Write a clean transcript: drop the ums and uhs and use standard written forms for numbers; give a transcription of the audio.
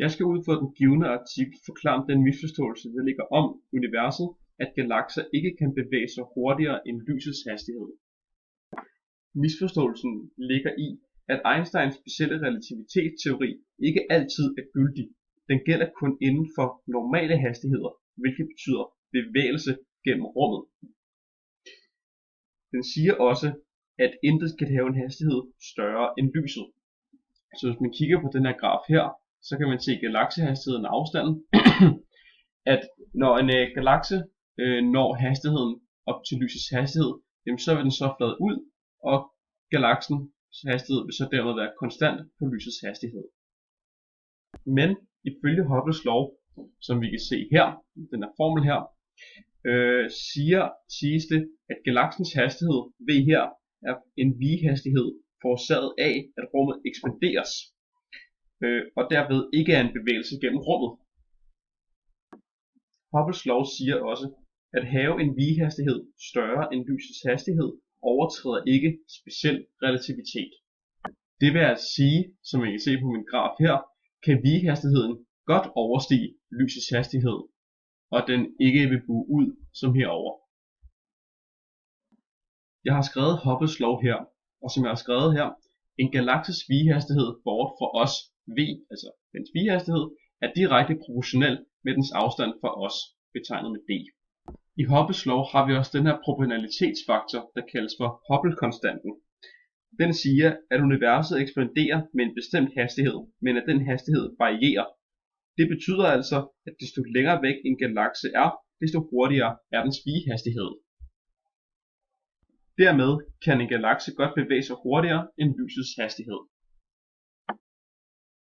Jeg skal ud fra den givne artikel forklare den misforståelse, der ligger om universet, at galakser ikke kan bevæge sig hurtigere end lysets hastighed. Misforståelsen ligger i, at Einsteins specielle relativitetsteori ikke altid er gyldig. Den gælder kun inden for normale hastigheder, hvilket betyder bevægelse gennem rummet. Den siger også, at intet kan have en hastighed større end lyset. Så hvis man kigger på den her graf her, så kan man se galaksehastigheden og afstanden, at når en galakse når hastigheden op til lysets hastighed, så vil den så flade ud, og galaksens hastighed vil så dermed være konstant på lysets hastighed. Men ifølge Hubbles lov, som vi kan se her, den her formel her, siges det, at galaksens hastighed v her er en v-hastighed forårsaget af, at rummet ekspanderes, og derved ikke er en bevægelse gennem rummet. Hubbles lov siger også, at have en v-hastighed større end lysets hastighed overtræder ikke speciel relativitet. Det vil altså sige, som man kan se på min graf her, kan v-hastigheden godt overstige lysets hastighed, og den ikke vil buge ud som herover. Jeg har skrevet Hubbles lov her, og som jeg har skrevet her, en galakses v-hastighed bort fra os, v, altså dens v-hastighed, er direkte proportionel med dens afstand fra os, betegnet med d. I Hubbles lov har vi også den her proportionalitetsfaktor, der kaldes for Hubble-konstanten. Den siger, at universet ekspanderer med en bestemt hastighed, men at den hastighed varierer. Det betyder altså, at desto længere væk en galakse er, desto hurtigere er dens v-hastighed. Dermed kan en galakse godt bevæge sig hurtigere end lysets hastighed.